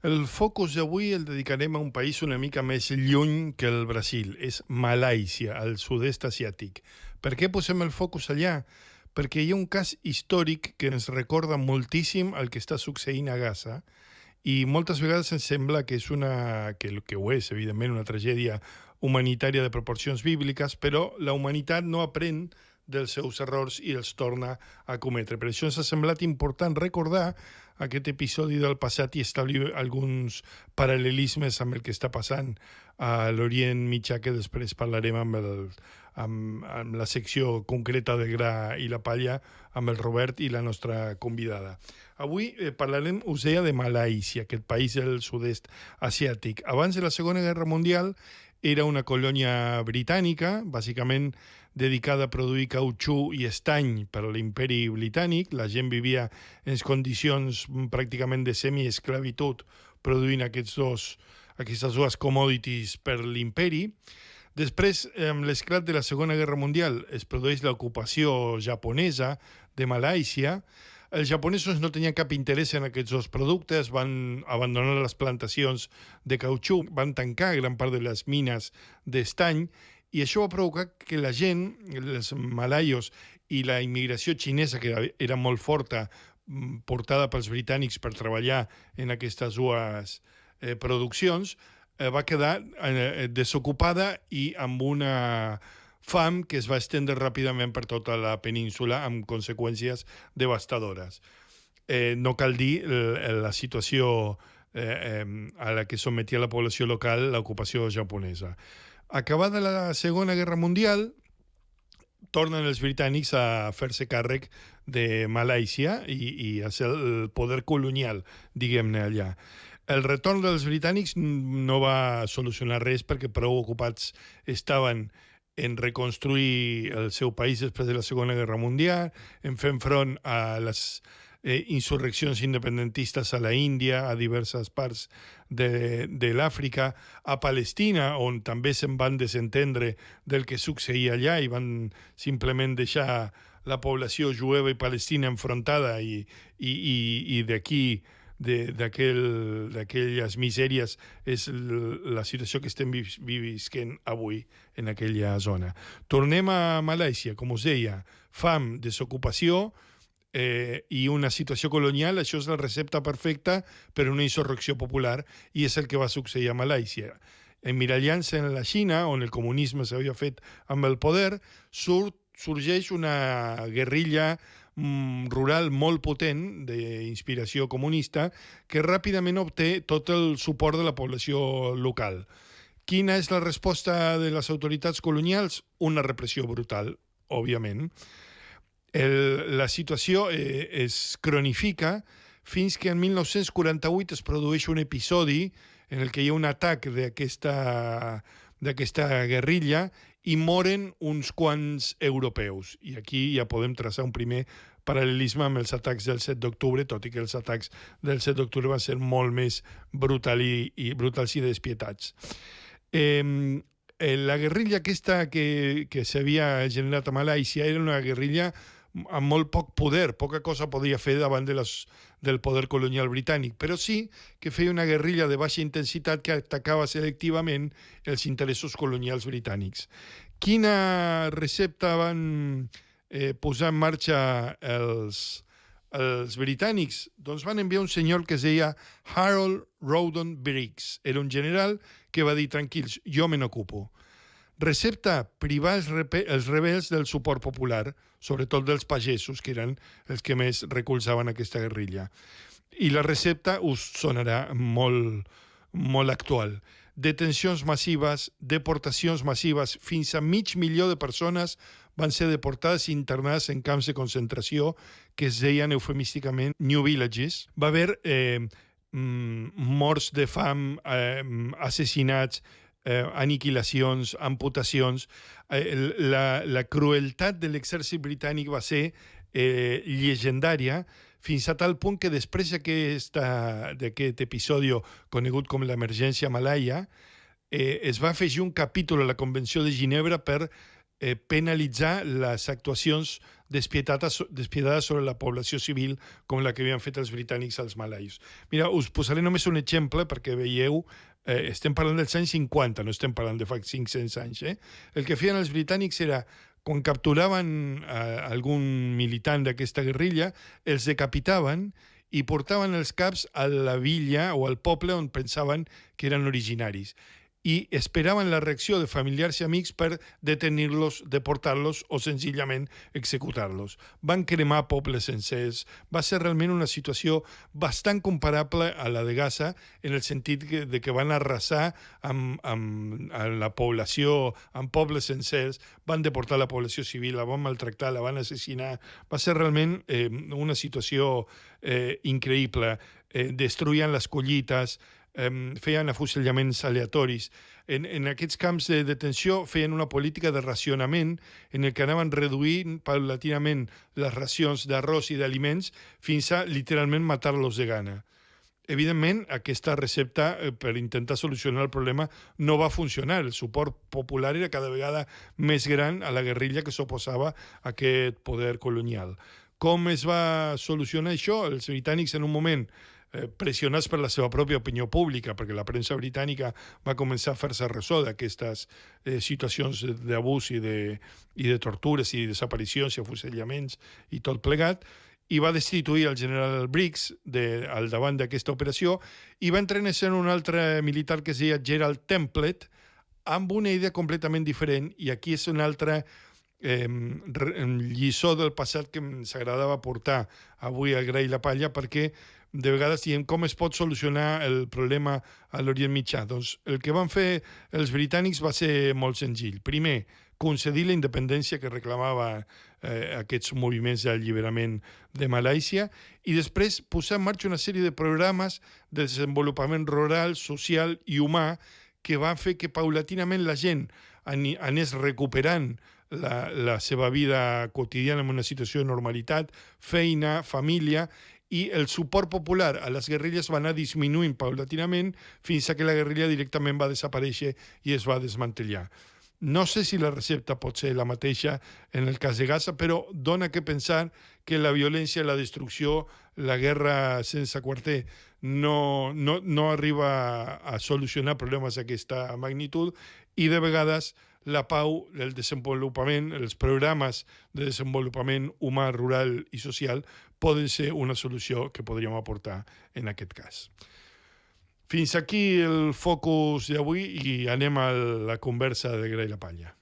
El focus d'avui el dedicarem a un país una mica més lluny que el Brasil. És Malàisia, al sud-est asiàtic. Per què posem el focus allà? Perquè hi ha un cas històric que ens recorda moltíssim el que està succeint a Gaza i moltes vegades ens sembla que és que ho és, evidentment, una tragèdia humanitària de proporcions bíbliques, però la humanitat no aprèn dels seus errors i els torna a cometre. Per això ens ha semblat important recordar aquest episodi del passat i establir alguns paral·lelismes amb el que està passant a l'Orient Mitjà, que després parlarem amb la secció concreta de gra i la palla, amb el Robert i la nostra convidada. Avui parlarem, us deia, de Malàisia, aquest país del sud-est asiàtic. Abans de la Segona Guerra Mundial era una colònia britànica, bàsicament dedicada a produir cautxú i estany per a l'imperi britànic. La gent vivia en condicions pràcticament de semi-esclavitud, produint aquestes dues commodities per l'imperi. Després, amb l'esclat de la Segona Guerra Mundial, es produeix l'ocupació japonesa de Malàisia. Els japonesos no tenien cap interès en aquests dos productes, van abandonar les plantacions de cautxú, van tancar gran part de les mines d'estany, i això va provocar que la gent, els malaios i la immigració xinesa, que era molt forta, portada pels britànics per treballar en aquestes dues produccions, va quedar desocupada i amb una fam que es va estendre ràpidament per tota la península amb conseqüències devastadores. No cal dir la situació a la que sometia la població local l'ocupació japonesa. Acabada la Segona Guerra Mundial, tornen els britànics a fer-se càrrec de Malàisia i a ser el poder colonial, diguem-ne, allà. El retorn dels britànics no va solucionar res perquè prou ocupats estaven en reconstruir el seu país després de la Segona Guerra Mundial, en fent front a les insurreccions independentistes a la Índia, a diverses parts de l'Àfrica, a Palestina, on també se'n van desentendre del que succeïa allà i van simplement deixar la població jueva i palestina enfrontada i d'aquí d'aquelles misèries és la situació que estem visquent avui en aquella zona. Tornem a Malàisia, com us deia, fam, desocupació i una situació colonial. Això és la recepta perfecta per a una insurrecció popular i és el que va succeir a Malàisia. Emmirallant-se en la Xina, on el comunisme s'havia fet amb el poder, sorgeix una guerrilla rural molt potent d'inspiració comunista que ràpidament obté tot el suport de la població local. Quina és la resposta de les autoritats colonials? Una repressió brutal, òbviament. La situació es cronifica fins que en 1948 es produeix un episodi en el que hi ha un atac d'aquesta guerrilla i moren uns quants europeus. I aquí ja podem traçar un primer paral·lelisme amb els atacs del 7 d'octubre, tot i que els atacs del 7 d'octubre van ser molt més brutals i despietats. La guerrilla aquesta que s'havia generat a Malàisia era una guerrilla amb molt poc poder, poca cosa podia fer davant del poder colonial britànic, però sí que feia una guerrilla de baixa intensitat que atacava selectivament els interessos colonials britànics. Quina recepta van posar en marxa els britànics? Doncs van enviar un senyor que es deia Harold Rawdon Briggs. Era un general que va dir, tranquils, jo me n'ocupo. Recepta, privar els rebels del suport popular, sobretot dels pagesos, que eren els que més recolzaven aquesta guerrilla. I la recepta us sonarà molt, molt actual. Detencions massives, deportacions massives, fins a 500.000 de persones van ser deportades i internades en camps de concentració que es deien eufemísticament New Villages. Va haver morts de fam, assassinats, aniquilacions, amputacions. La crueltat de l'exèrcit britànic va ser llegendària, fins a tal punt que després d'aquest episodi conegut com l'emergència malaia, es va afegir un capítol a la Convenció de Ginebra per penalitzar les actuacions despietades sobre la població civil com la que havien fet els britànics als malais. Mira, us posaré només un exemple perquè veieu, estem parlant dels anys 50, no estem parlant de fa 500 anys. El que feien els britànics era, quan capturaven algun militant d'aquesta guerrilla, els decapitaven i portaven els caps a la villa o al poble on pensaven que eren originaris i esperaven la reacció de familiars i amics per detenir-los, deportar-los o senzillament executar-los. Van cremar pobles sencers. Va ser realment una situació bastant comparable a la de Gaza en el sentit de que van arrasar amb la població, amb pobles sencers, van deportar la població civil, la van maltractar, la van assassinar. Va ser realment una situació increïble. Destruïen les collites, feien afusellaments aleatoris. En aquests camps de detenció feien una política de racionament en el que anaven reduint paulatinament les racions d'arròs i d'aliments fins a literalment matar-los de gana. Evidentment, aquesta recepta per intentar solucionar el problema no va funcionar. El suport popular era cada vegada més gran a la guerrilla que s'oposava a aquest poder colonial. Com es va solucionar això? Els britànics en un moment, pressionats per la seva pròpia opinió pública, perquè la premsa britànica va començar a fer-se ressò d'aquestes situacions d'abús i de tortures i desaparicions i afusellaments i tot plegat, i va destituir el general Briggs al davant d'aquesta operació i va entrar en escena un altre militar que es deia Gerald Templet amb una idea completament diferent, i aquí és una altra lliçó del passat que ens agradava portar avui al Gra i la Palla, perquè de vegades diem com es pot solucionar el problema a l'Orient Mitjà. Doncs el que van fer els britànics va ser molt senzill. Primer, concedir la independència que reclamava aquests moviments d'alliberament de Malàisia, i després posar en marxa una sèrie de programes de desenvolupament rural, social i humà que van fer que paulatinament la gent anés recuperant la seva vida quotidiana en una situació de normalitat, feina, família, i el suport popular a les guerrilles va anar disminuint paulatinament fins a que la guerrilla directament va desaparèixer i es va desmantellar. No sé si la recepta pot ser la mateixa en el cas de Gaza, però dona que pensar que la violència, la destrucció, la guerra sense quarter no arriba a solucionar problemes d'aquesta magnitud, i de vegades la pau, el desenvolupament, els programes de desenvolupament humà, rural i social poden ser una solució que podríem aportar en aquest cas. Fins aquí el focus d'avui i anem a la conversa de Gra i la Palla.